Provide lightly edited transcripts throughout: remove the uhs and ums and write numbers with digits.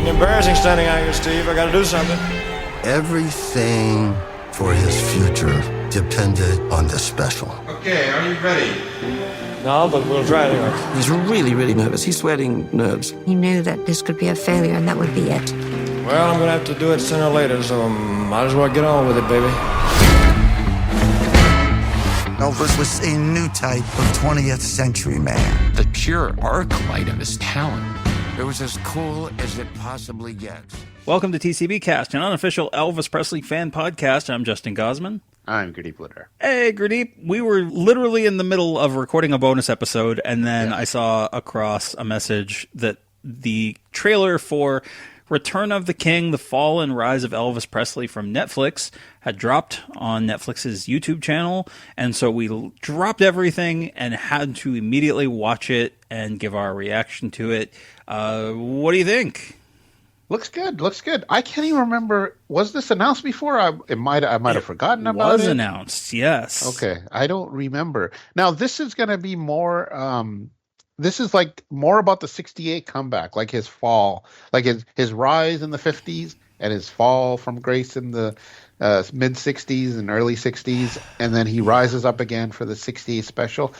Getting embarrassing standing out here, Steve. I gotta do something. Everything for his future depended on this special. Okay, are you ready? No, but we'll try it anyway. He's really, really nervous. He's sweating nerves. He knew that this could be a failure and that would be it. Well, I'm gonna have to do it sooner or later, so might as well get on with it, baby. Elvis was a new type of 20th century man. The pure arc light of his talent. It was as cool as it possibly gets. Welcome to TCB Cast, an unofficial Elvis Presley fan podcast. I'm Justin Gosman. I'm Gurdip Litter. Hey, Gurdip. We were literally in the middle of recording a bonus episode, and then I saw across a message that the trailer for Return of the King, The Fall and Rise of Elvis Presley from Netflix had dropped on Netflix's YouTube channel, and so we dropped everything and had to immediately watch it and give our reaction to it. What do you think? Looks good. Looks good. I can't even remember. Was this announced before? I might have forgotten about it. Was announced, yes. Okay, I don't remember. Now this is going to be more. This is like more about the '68 comeback, like his fall, like his rise in the '50s and his fall from grace in the mid '60s and early '60s, and then he rises up again for the '68 special.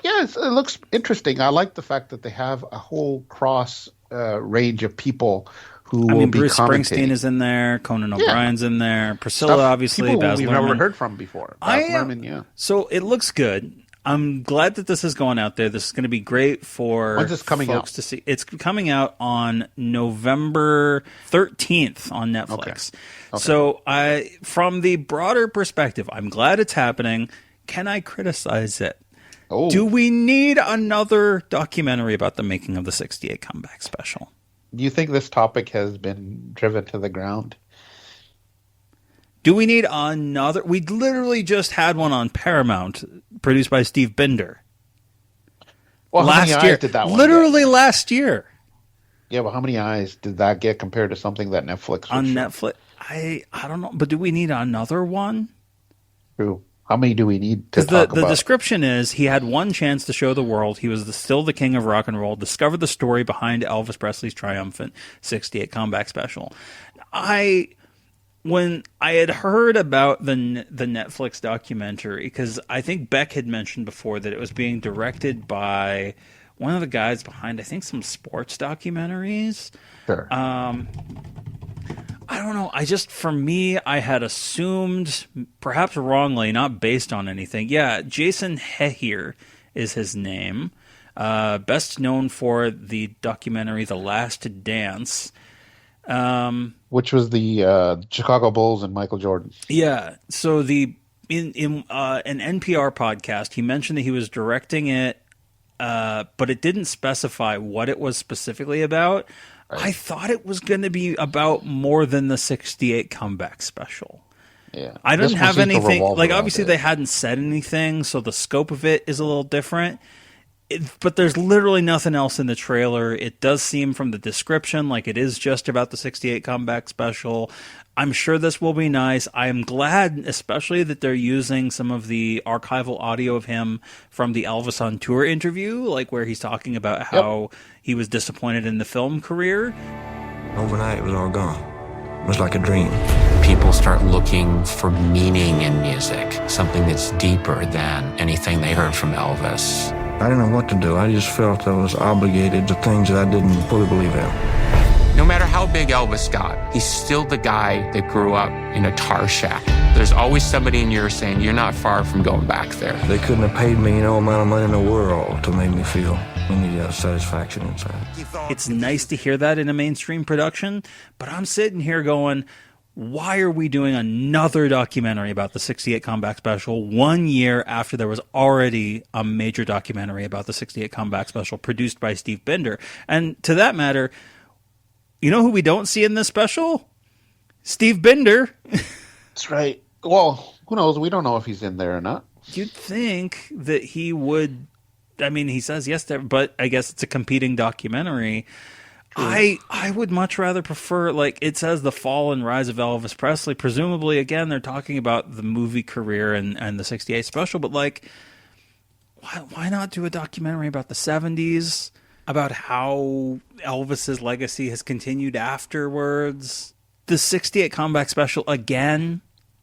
Yeah, it looks interesting. I like the fact that they have a whole cross range of people who will be Bruce commentating. Springsteen is in there, Conan O'Brien's in there, Priscilla, obviously, people Baz we've Luhrmann. never heard from before. Baz Luhrmann, yeah. So it looks good. I'm glad that this is going out there. This is going to be great for When's this coming folks out? to see. It's coming out on November 13th on Netflix. Okay. So from the broader perspective, I'm glad it's happening. Can I criticize it? Oh. Do we need another documentary about the making of the '68 comeback special? Do you think this topic has been driven to the ground? Do we need another? We literally just had one on Paramount, produced by Steve Binder. Well, how many last year, eyes did that one literally get? last year Yeah, but how many eyes did that get compared to something that Netflix would on show? Netflix. I don't know, but do we need another one? True. How many do we need to Because talk the about? description is he had one chance to show the world he was still the king of rock and roll, discovered the story behind Elvis Presley's triumphant '68 comeback special. When I had heard about the Netflix documentary, because I think Beck had mentioned before that it was being directed by one of the guys behind, I think, some sports documentaries. Sure. I don't know. For me, I had assumed, perhaps wrongly, not based on anything. Yeah, Jason Hehier is his name. Best known for the documentary The Last Dance. Which was the Chicago Bulls and Michael Jordan. Yeah. So in an NPR podcast, he mentioned that he was directing it, but it didn't specify what it was specifically about. Right. I thought it was going to be about more than the '68 comeback special. Yeah. I didn't have anything. Like, obviously, they it. hadn't said anything, so the scope of it is a little different. But there's literally nothing else in the trailer. It does seem from the description like it is just about the '68 comeback special. I'm sure this will be nice. I am glad, especially that they're using some of the archival audio of him from the Elvis on Tour interview, like where he's talking about how he was disappointed in the film career. Overnight, it was all gone. It was like a dream. People start looking for meaning in music, something that's deeper than anything they heard from Elvis. I didn't know what to do. I just felt I was obligated to things that I didn't fully believe in. No matter how big Elvis got, he's still the guy that grew up in a tar shack. There's always somebody in you saying, you're not far from going back there. They couldn't have paid me no amount of money in the world to make me feel any satisfaction inside. It's nice to hear that in a mainstream production, but I'm sitting here going, why are we doing another documentary about the '68 comeback special 1 year after there was already a major documentary about the '68 comeback special produced by Steve Binder? And to that matter, you know who we don't see in this special? Steve Binder. That's right. Well, who knows? We don't know if he's in there or not. You'd think that he would. I mean, he says yes there, but I guess it's a competing documentary. I would much rather prefer, like, it says The Fall and Rise of Elvis Presley. Presumably, again, they're talking about the movie career and the '68 special, but, like, why not do a documentary about the '70s? about how Elvis's legacy has continued afterwards. The 68 comeback special again?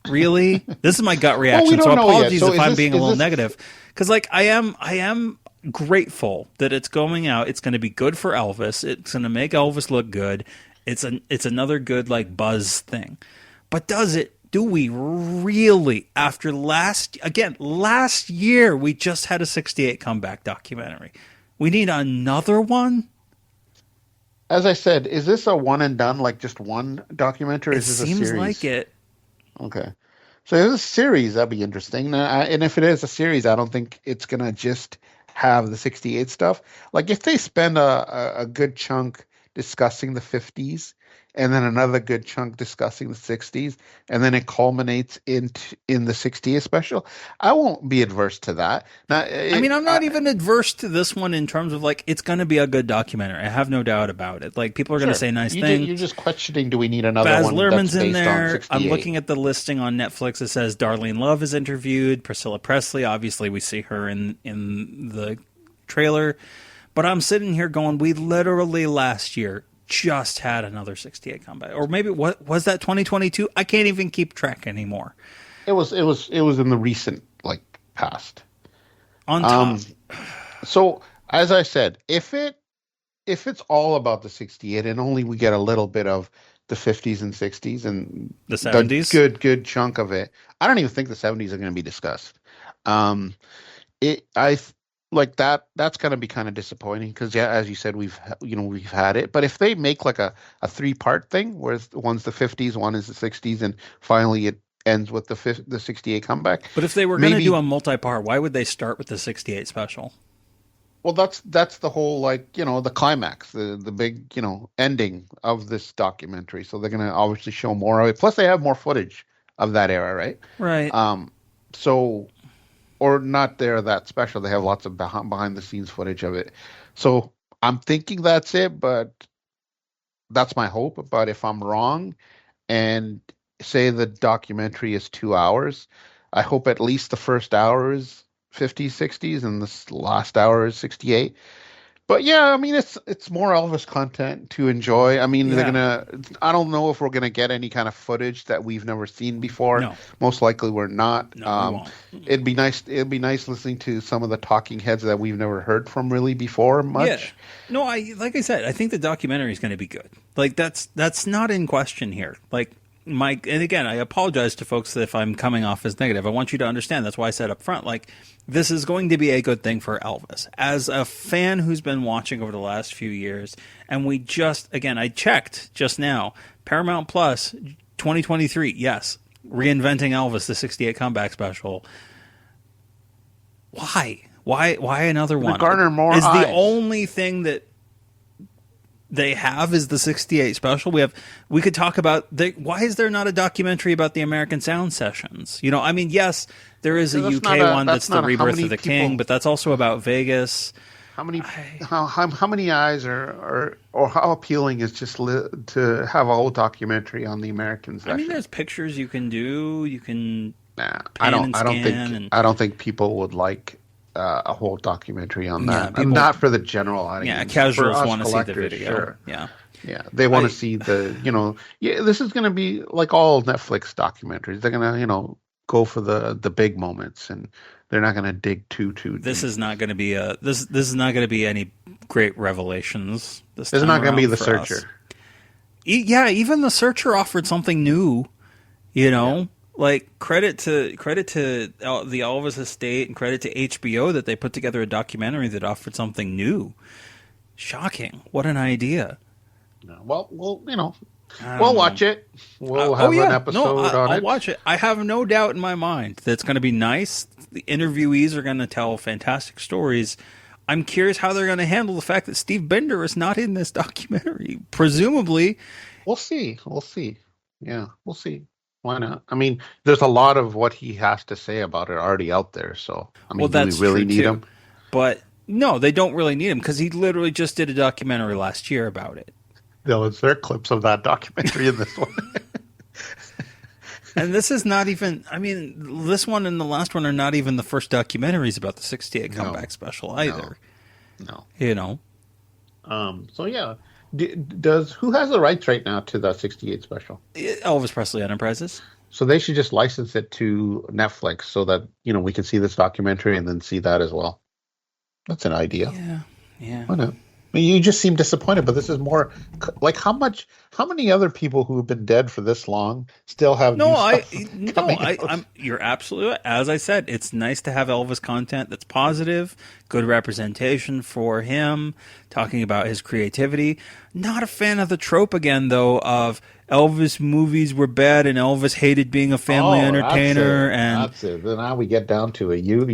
Really? This is my gut reaction. don't So know apologies yet. So if is I'm this- being a is little this- negative. Because like I am grateful that it's going out. It's going to be good for Elvis. It's going to make Elvis look good. It's another good like buzz thing. But do we really, after last year, we just had a 68 comeback documentary. We need another one? As I said, is this a one and done, like just one documentary? Or It is this a seems series? like it. Okay. So if it's a series, that'd be interesting. And if it is a series, I don't think it's going to just have the 68 stuff. Like if they spend a good chunk discussing the 50s and then another good chunk discussing the 60s and then it culminates in the 60th special, I won't be adverse to that. Now, I'm not even adverse to this one in terms of like it's going to be a good documentary. I have no doubt about it. Like people are going to say nice things. You're just questioning, do we need another Baz one Luhrmann's that's in based on there. 68? I'm looking at the listing on Netflix. It says Darlene Love is interviewed. Priscilla Presley, obviously we see her in the trailer. But I'm sitting here going, we literally last year just had another 68 comeback. Or maybe what was that 2022? I can't even keep track anymore. It was in the recent like past. On top. So as I said, if it's all about the 68 and only we get a little bit of the 50s and 60s and The 70s? good chunk of it, I don't even think the 70s are going to be discussed. Like that's going to be kind of disappointing because as you said, we've had it. But if they make like a 3-part thing where one's the 50s, one is the 60s, and finally it ends with the 68 comeback. But if they were going to do a multi-part, why would they start with the 68 special? Well, that's the whole the climax, the big ending of this documentary. So they're going to obviously show more of it. Plus, they have more footage of that era, right? Right. Or not that special. They have lots of behind the scenes footage of it. So I'm thinking that's it, but that's my hope. But if I'm wrong, and say the documentary is 2 hours, I hope at least the first hour is 50s, 60s, and the last hour is 68. But yeah, I mean, it's more Elvis content to enjoy. I mean, I don't know if we're gonna get any kind of footage that we've never seen before. No. Most likely we're not. No, we won't. It'd be nice listening to some of the talking heads that we've never heard from really before much. Yeah. No, like I said, I think the documentary is going to be good. Like that's not in question here. Like and again, I apologize to folks if I'm coming off as negative. I want you to understand. That's why I said up front, like, this is going to be a good thing for Elvis. As a fan who's been watching over the last few years, and I checked just now, Paramount Plus 2023, yes, Reinventing Elvis, the 68 comeback special. Why another one? To garner more is eyes. The only thing that they have is the 68 special. We could talk about why is there not a documentary about the American Sound Sessions? I mean, yes, there is a UK one that's the Rebirth of the King, but that's also about Vegas. How many eyes or how appealing is just to have a whole documentary on the American Session? I mean, there's pictures you can do. You can. I don't think people would like a whole documentary on that. People, not for the general audience. Yeah, casuals want to see the collectors, video. Sure. Yeah, they want to see this is going to be like all Netflix documentaries. They're going to, go for the big moments, and they're not going to dig too deep. This is not going to be this is not going to be any great revelations. This is not going to be The Searcher. Us. Even The Searcher offered something new, Like credit to the Elvis estate and credit to HBO that they put together a documentary that offered something new. Shocking! What an idea. Well, we'll watch it. We'll have an episode on it. I'll watch it. I have no doubt in my mind that it's going to be nice. The interviewees are going to tell fantastic stories. I'm curious how they're going to handle the fact that Steve Bender is not in this documentary. Presumably, we'll see. Yeah, we'll see. Why not? I mean, there's a lot of what he has to say about it already out there. So, I mean, do we really need him? But no, they don't really need him because he literally just did a documentary last year about it. No, is there clips of that documentary in this one? And this is not even, I mean, this one and the last one are not even the first documentaries about the 68 comeback special either. No. So yeah, does who has the rights right now to the '68 special? Elvis Presley Enterprises. So they should just license it to Netflix so that we can see this documentary and then see that as well. That's an idea. Yeah. Why not? I mean, you just seem disappointed, but this is more like how many other people who have been dead for this long still have new stuff coming out? You're absolutely right. As I said, it's nice to have Elvis content that's positive, good representation for him, talking about his creativity. Not a fan of the trope again, though, of Elvis movies were bad and Elvis hated being a family entertainer. That's it. Then now we get down to it. You're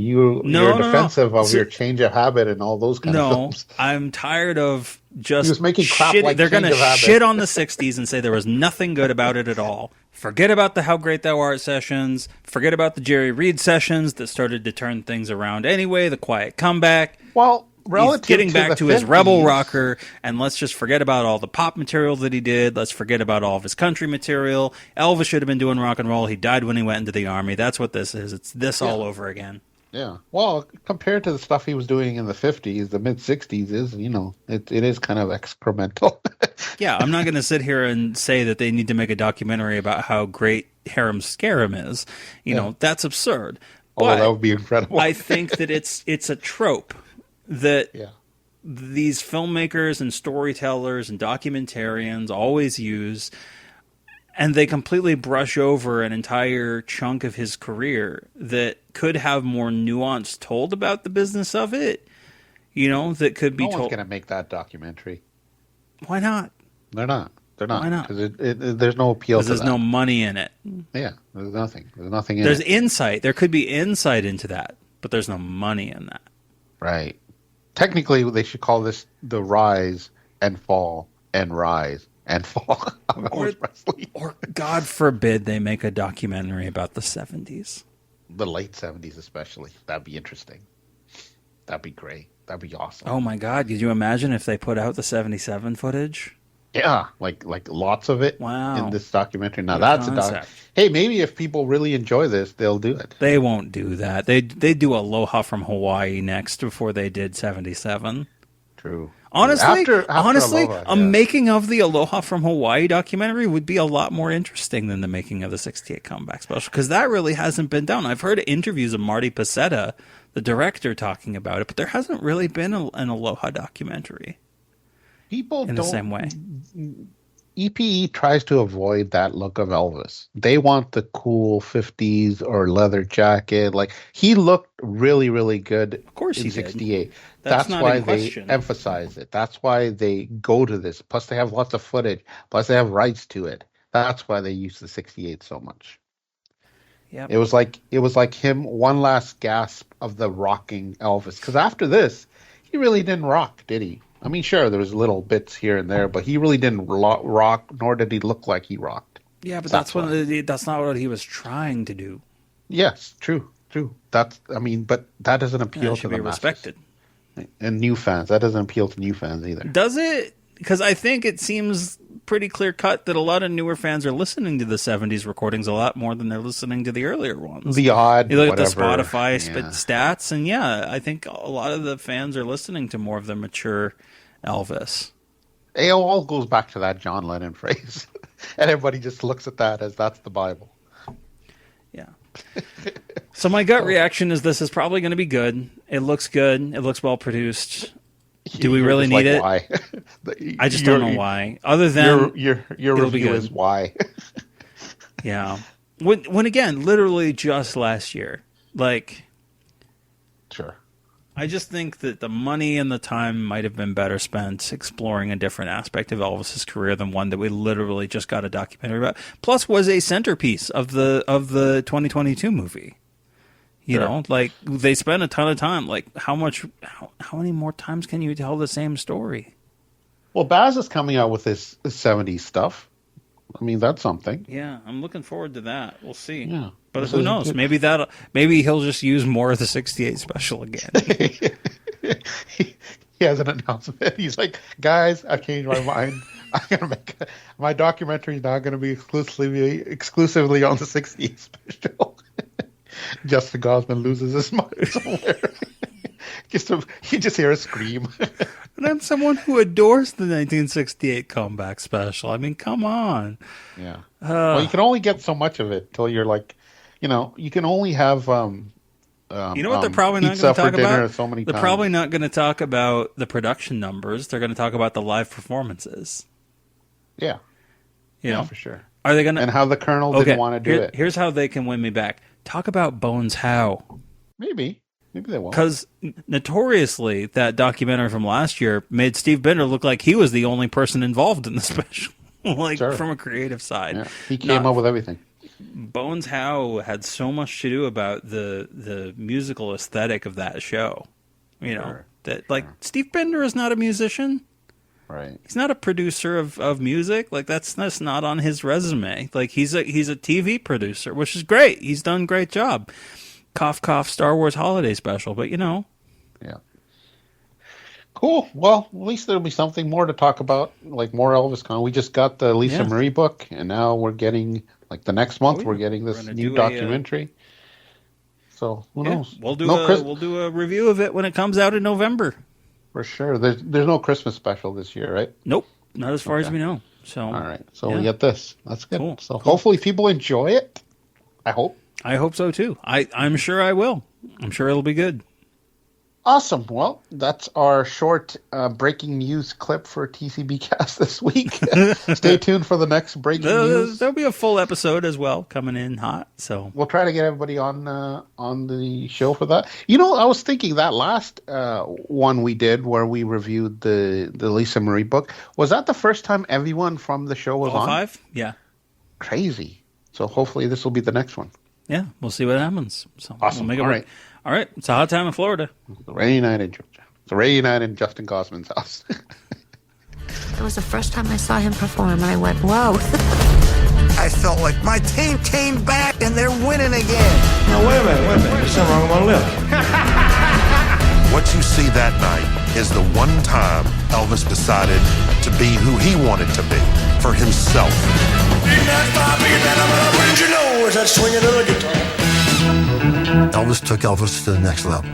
defensive of your change of habit and all those kind of films. I'm tired of just he was making crap shit. like They're going to Habit. shit on the 60s and say there was nothing good about it at all. Forget about the How Great Thou Art sessions. Forget about the Jerry Reed sessions that started to turn things around anyway. The Quiet Comeback. Well, he's getting back to his rebel rocker, and let's just forget about all the pop material that he did. Let's forget about all of his country material. Elvis should have been doing rock and roll. He died when he went into the army. That's what this is. It's this all over again. Yeah. Well, compared to the stuff he was doing in the 50s, the mid 60s is, it is kind of excremental. Yeah, I'm not going to sit here and say that they need to make a documentary about how great Harem Scarum is. You know, that's absurd. But that would be incredible. I think that it's a trope that these filmmakers and storytellers and documentarians always use, and they completely brush over an entire chunk of his career that could have more nuance told about the business of it. That could be told. No one's going to make that documentary. Why not? They're not. Why not? Because there's no appeal to that. There's no money in it. Yeah, there's nothing. There's nothing in it. There's insight. There could be insight into that, but there's no money in that. Right. Technically, they should call this the rise and fall and rise and fall of Elvis Presley. Or, God forbid, they make a documentary about the 70s. The late 70s especially. That'd be interesting. That'd be great. That'd be awesome. Oh, my God. Could you imagine if they put out the 77 footage? Yeah, like lots of it in this documentary. Now, that's a doc. Hey, maybe if people really enjoy this, they'll do it. They won't do that. They do Aloha from Hawaii next before they did 77. True. Honestly, Aloha, a making of the Aloha from Hawaii documentary would be a lot more interesting than the making of the 68 Comeback Special, because that really hasn't been done. I've heard interviews of Marty Pasetta, the director, talking about it, but there hasn't really been an Aloha documentary. People in the same way. EPE tries to avoid that look of Elvis. They want the cool 50s or leather jacket. Like, he looked really, really good in 68. That's why they emphasize it. That's why they go to this. Plus, they have lots of footage. Plus, they have rights to it. That's why they use the 68 so much. Yep. It was like him, one last gasp of the rocking Elvis. Because after this, he really didn't rock, did he? I mean, sure, there was little bits here and there, but he really didn't rock, nor did he look like he rocked. Yeah, but that's not what he was trying to do. Yes, true. But that doesn't appeal to the masses. Respected. And new fans. That doesn't appeal to new fans either. Does it? Because I think it seems pretty clear cut that a lot of newer fans are listening to the 70s recordings a lot more than they're listening to the earlier ones. The odd, you look whatever. at the Spotify stats, and I think a lot of the fans are listening to more of the mature Elvis. It all goes back to that John Lennon phrase. And everybody just looks at that as that's the Bible. Yeah. So my gut reaction is this is probably going to be good. It looks good. It looks well produced. Do we really need it? Why? I just don't know why. Other than your review is why. Yeah. When again, literally just last year. Sure. I just think that the money and the time might have been better spent exploring a different aspect of Elvis's career than one that we literally just got a documentary about. Plus, was a centerpiece of the 2022 movie. You know, they spent a ton of time. How many more times can you tell the same story? Well, Baz is coming out with this 70s stuff. I mean, that's something. Yeah, I'm looking forward to that. We'll see. Yeah. But who knows? Maybe he'll just use more of the 68 special again. He has an announcement. He's like, guys, I've changed my mind. I'm gonna make my documentary is now going to be exclusively on the 68 special. Justin Gosman loses his mind somewhere. You just hear a scream. And I'm someone who adores the 1968 comeback special. I mean, come on. Yeah. Well, you can only get so much of it till you're like, you can only have. You know what they're probably not pizza going to talk for dinner about? so many They're times. probably not going to talk about the production numbers. They're going to talk about the live performances. Yeah. You know? For sure. Are they going to? And how the Colonel didn't want to do it. Here's how they can win me back. Talk about Bones Howe. Maybe they won't. Because notoriously, that documentary from last year made Steve Bender look like he was the only person involved in the special, from a creative side. Yeah. He came up with everything. Bones Howe had so much to do about the musical aesthetic of that show. Steve Bender is not a musician. Right. He's not a producer of music. Like that's not on his resume. Like he's a TV producer, which is great. He's done a great job. Cough, cough, Star Wars Holiday Special, but Yeah. Cool. Well, at least there'll be something more to talk about, like more Elvis Con. We just got the Lisa Marie book, and now we're getting, the next month, we're getting this new documentary. So who knows? We'll do a review of it when it comes out in November. For sure. There's no Christmas special this year, right? Nope, not as far as we know. So all right. So we get this. That's good. Cool. So hopefully people enjoy it. I hope. I hope so too. I'm sure I will. I'm sure it'll be good. Awesome. Well, that's our short breaking news clip for TCB Cast this week. Stay tuned for the next breaking news. There'll be a full episode as well coming in hot. So we'll try to get everybody on the show for that. I was thinking that last one we did where we reviewed the Lisa Marie book, was that the first time everyone from the show was all on? 5? Yeah. Crazy. So hopefully this will be the next one. Yeah, we'll see what happens. So awesome. We'll make it work. All right. It's a hot time in Florida. It's a rainy night in Georgia. It's a rainy night in Justin Gosman's house. It was the first time I saw him perform, and I went, whoa. I felt like my team came back and they're winning again. Now, wait a minute. There's something wrong with my lip. What you see that night is the one time Elvis decided to be who he wanted to be, for himself. Elvis took Elvis to the next level.